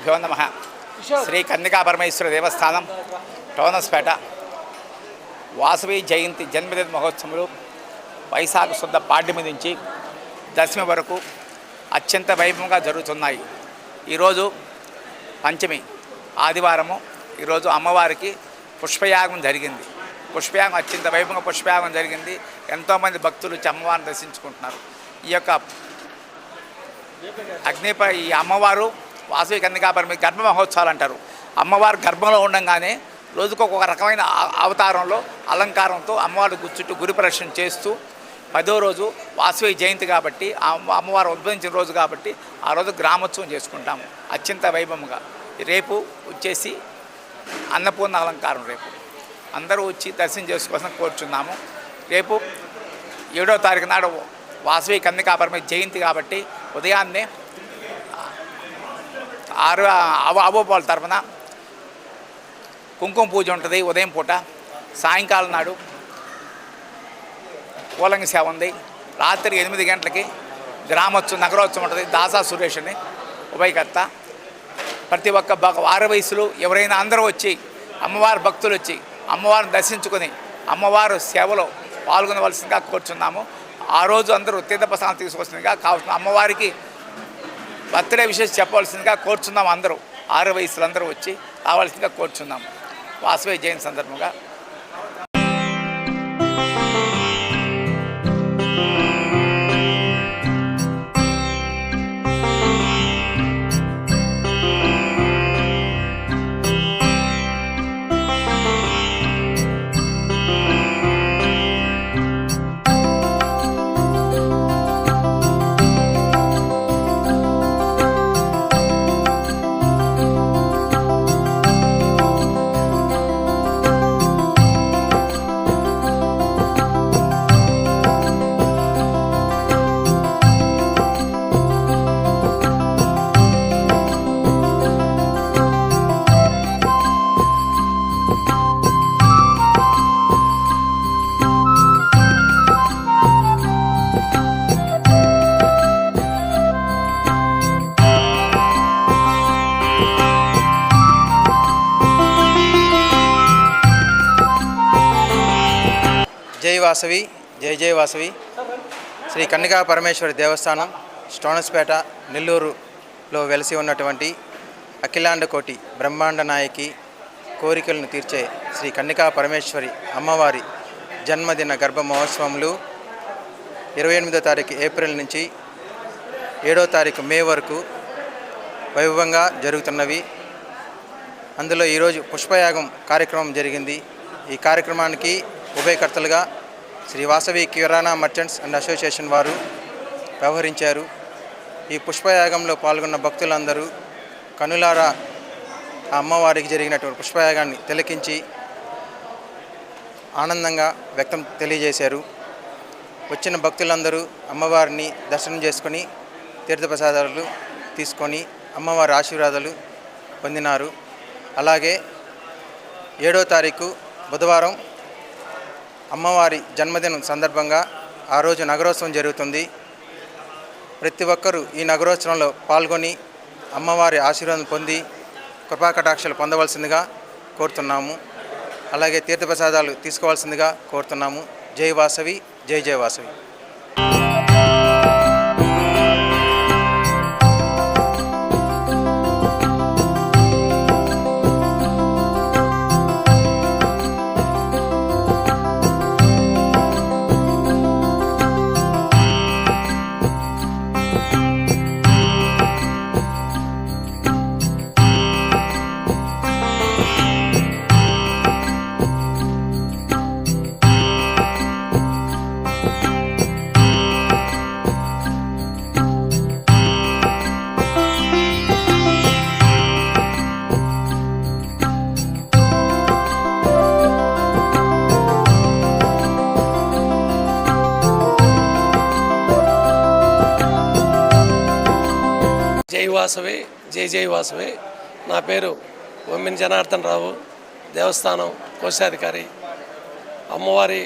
శ్రీగురుభ్యో నమః. శ్రీ కన్నికా పరమేశ్వర దేవస్థానం టౌనస్పేట వాసవి జయంతి జన్మదిన మహోత్సవాలు వైశాఖ శుద్ధ పాడ్యమి నుంచి దశమి వరకు అత్యంత వైభవంగా జరుగుతున్నాయి. ఈరోజు పంచమి ఆదివారము. ఈరోజు అమ్మవారికి పుష్పయాగం జరిగింది. పుష్పయాగం అత్యంత వైభవంగా పుష్పయాగం జరిగింది. ఎంతోమంది భక్తులు వచ్చి అమ్మవారిని దర్శించుకుంటున్నారు. ఈ యొక్క ఈ అమ్మవారు వాసవి కన్నికా పరమేశ్వరి గర్భ మహోత్సవాలు అంటారు. అమ్మవారు గర్భంలో ఉండగానే రోజుకు ఒక రకమైన అవతారంలో అలంకారంతో అమ్మవారి చుట్టూ గురి ప్రదక్షిణ చేస్తూ 10వ రోజు వాసవి జయంతి కాబట్టి అమ్మవారు ఉద్భవించిన రోజు కాబట్టి ఆ రోజు గ్రామోత్సవం చేసుకుంటాము అత్యంత వైభవంగా. రేపు వచ్చేసి అన్నపూర్ణ అలంకారం. రేపు అందరూ వచ్చి దర్శనం చేసుకోవాల్సిన కోరుచున్నాము. రేపు 7వ తారీఖు నాడు వాసవి కన్నికా పరమేశ్వరి జయంతి కాబట్టి ఉదయాన్నే అవోపాల తరఫున కుంకుమ పూజ ఉంటుంది ఉదయం పూట. సాయంకాలం నాడు పూలంగి సేవ ఉంది. రాత్రి 8 గంటలకి గ్రామోత్సవం నగరోత్సవం ఉంటుంది. దాసా సురేష్ అని ఉభయకర్త. ప్రతి ఒక్క వారి వయసులు ఎవరైనా అందరూ వచ్చి అమ్మవారి భక్తులు వచ్చి అమ్మవారిని దర్శించుకొని అమ్మవారు సేవలో పాల్గొనవలసిందిగా కోరుచున్నాము. ఆ రోజు అందరూ తీర్థప్రసాదం తీసుకోవాల్సిందిగా కావాల్సిన అమ్మవారికి బర్త్డే విషయం చెప్పవలసిందిగా కోరుచున్నాము. అందరూ 6 వయసులు అందరూ వచ్చి రావాల్సిందిగా కోరుచున్నాము వాసవి జయంతి సందర్భంగా. జై వాసవి, జై జై వాసవి. శ్రీ కన్నికా పరమేశ్వరి దేవస్థానం స్టోనస్పేట నెల్లూరులో వెలిసి ఉన్నటువంటి అఖిలాండ కోటి బ్రహ్మాండ నాయకి కోరికలను తీర్చే శ్రీ కన్నికా పరమేశ్వరి అమ్మవారి జన్మదిన గర్భ మహోత్సవములు 28వ తారీఖు ఏప్రిల్ నుంచి 7వ తారీఖు మే వరకు వైభవంగా జరుగుతున్నవి. అందులో ఈరోజు పుష్పయాగం కార్యక్రమం జరిగింది. ఈ కార్యక్రమానికి ఉభయకర్తలుగా శ్రీ వాసవి కిరాణా మర్చెంట్స్ అండ్ అసోసియేషన్ వారు వ్యవహరించారు. ఈ పుష్పయాగంలో పాల్గొన్న భక్తులందరూ కనులారా ఆ అమ్మవారికి జరిగినటువంటి పుష్పయాగాన్ని తిలకించి ఆనందంగా తెలియజేశారు. వచ్చిన భక్తులందరూ అమ్మవారిని దర్శనం చేసుకొని తీర్థప్రసాదాలు తీసుకొని అమ్మవారి ఆశీర్వాదాలు పొందినారు. అలాగే 7వ తారీఖు బుధవారం అమ్మవారి జన్మదినం సందర్భంగా ఆ రోజు నగరోత్సవం జరుగుతుంది. ప్రతి ఒక్కరూ ఈ నగరోత్సవంలో పాల్గొని అమ్మవారి ఆశీర్వాదం పొంది కృపాకటాక్షలు పొందవలసిందిగా కోరుతున్నాము. అలాగే తీర్థప్రసాదాలు తీసుకోవాల్సిందిగా కోరుతున్నాము. జై వాసవి, జై జై వాసవి. జై వాసవి, జై జై వాసవి. నా పేరు బొమ్మిని జనార్దన్ రావు, దేవస్థానం కోశాధికారి. అమ్మవారి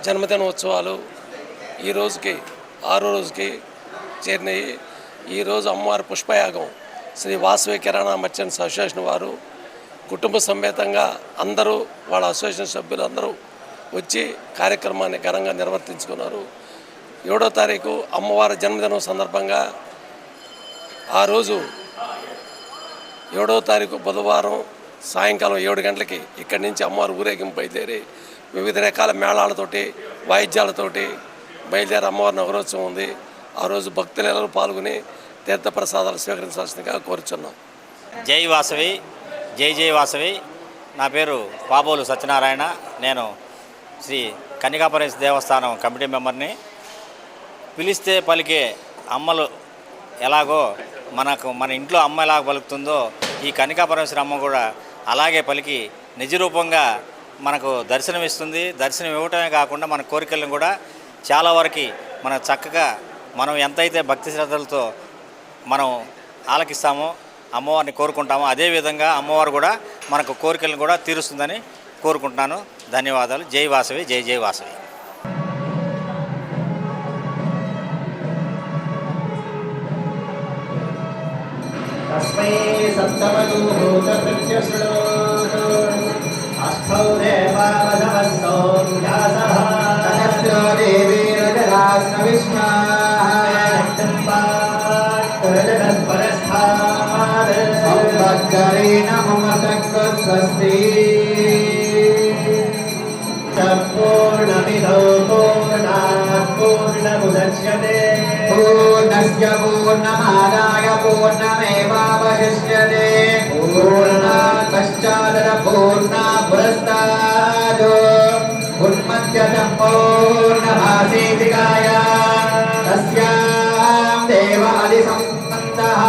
జన్మదినోత్సవాలు ఈ రోజుకి 6వ రోజుకి చేరినాయి. ఈరోజు అమ్మవారి పుష్పయాగం శ్రీ వాసవి కిరాణా మర్చెంట్స్ అసోసియేషన్ వారు కుటుంబ సమేతంగా అందరూ వాళ్ళ అసోసియేషన్ సభ్యులు అందరూ వచ్చి కార్యక్రమాన్ని ఘనంగా నిర్వర్తించుకున్నారు. 7వ తారీఖు అమ్మవారి జన్మదినం సందర్భంగా ఆ రోజు 7వ తారీఖు బుధవారం సాయంకాలం 7 గంటలకి ఇక్కడి నుంచి అమ్మవారు ఊరేగింపు బయలుదేరి వివిధ రకాల మేళాలతోటి వాయిద్యాలతోటి బయలుదేరి అమ్మవారి నగరోత్సవం ఉంది. ఆ రోజు భక్తులు పాల్గొని తీర్థప్రసాదాలు స్వీకరించాల్సిందిగా కోరుచున్నాం. జై వాసవి, జై జై వాసవి. నా పేరు పాబోలు సత్యనారాయణ. నేను శ్రీ కన్యకాపరమేశ్వరి దేవస్థానం కమిటీ మెంబర్ని. పిలిస్తే పలికే అమ్మలు ఎలాగో మన ఇంట్లో అమ్మ ఎలాగ పలుకుతుందో ఈ కన్యకాపరమేశ్వరి అమ్మ కూడా అలాగే పలికి నిజరూపంగా మనకు దర్శనం ఇస్తుంది. దర్శనం ఇవ్వటమే కాకుండా మన కోరికలను కూడా చాలా వరకు మనం చక్కగా మనం ఎంతైతే భక్తి శ్రద్ధలతో మనం ఆలకిస్తామో అమ్మవారిని కోరుకుంటామో అదేవిధంగా అమ్మవారు కూడా మనకు కోరికలను కూడా తీరుస్తుందని కోరుకుంటున్నాను. ధన్యవాదాలు. జై వాసవి, జై జై వాసవి. तस्मै सप्तमदूतप्रत्यश्रुणोतु अस्थौ देवावधवस्तौ व्यासः सहस्रो देवी रजराश्रविष्माः संवत्सरेण मम स्वस्ति पूर्णमिदौ पूर्णात् पूर्णमुदच्यते पूर्णस्य पूर्णमादाय पूर्णमेवावशिष्यते पूर्णात् पश्चादपूर्णात् पुरस्तात् उन्मत्यतः पूर्णमासीदिकाय तस्यां देवादिसम्पन्नः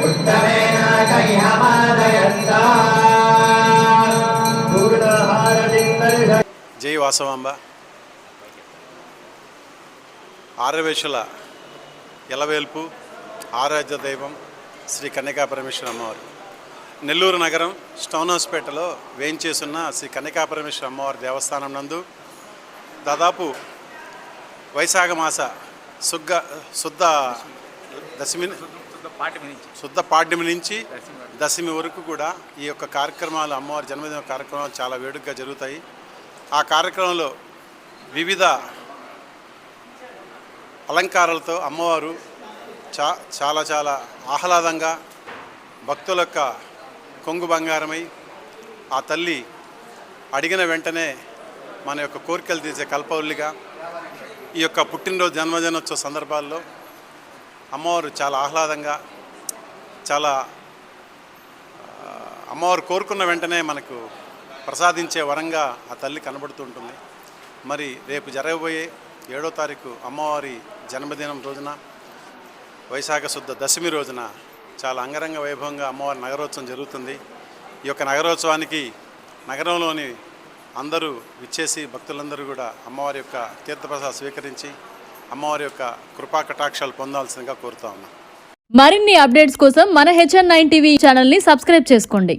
उत्तमेन कैहमादयन्तः జై వాసవాంబ. ఆర్యవేశుల ఎలవేల్పు ఆరాధ్య దైవం శ్రీ కన్యకాపరమేశ్వరి అమ్మవారు. నెల్లూరు నగరం స్టౌన్ హౌస్పేటలో వేయించేసున్న శ్రీ కన్యకాపరమేశ్వరి అమ్మవారి దేవస్థానం నందు దాదాపు వైశాఖ మాస శుద్ధ పాడ్యమి నుంచి దశమి వరకు కూడా ఈ యొక్క కార్యక్రమాలు అమ్మవారి జన్మదిన కార్యక్రమాలు చాలా వేడుకగా జరుగుతాయి. ఆ కార్యక్రమంలో వివిధ అలంకారాలతో అమ్మవారు చాలా ఆహ్లాదంగా భక్తుల యొక్క కొంగు బంగారమై ఆ తల్లి అడిగిన వెంటనే మన యొక్క కోరికలు తీసే కల్పవల్లిగా ఈ యొక్క పుట్టినరోజు జన్మదినోత్సవ సందర్భాల్లో అమ్మవారు చాలా ఆహ్లాదంగా అమ్మవారు కోరుకున్న వెంటనే మనకు ప్రసాదించే వరంగా ఆ తల్లి కనబడుతూ ఉంటుంది. మరి రేపు జరగబోయే 7వ తారీఖు అమ్మవారి జన్మదినం రోజున వైశాఖ శుద్ధ దశమి రోజున చాలా అంగరంగ వైభవంగా అమ్మవారి నగరోత్సవం జరుగుతుంది. ఈ యొక్క నగరోత్సవానికి నగరంలోని అందరూ విచ్చేసి భక్తులందరూ కూడా అమ్మవారి యొక్క తీర్థప్రసాదం స్వీకరించి అమ్మవారి యొక్క కృపా కటాక్షాలు పొందాల్సిందిగా కోరుతా ఉన్నాం. మరిన్ని అప్డేట్స్ కోసం మన HN9 టీవీ ఛానల్ని సబ్స్క్రైబ్ చేసుకోండి.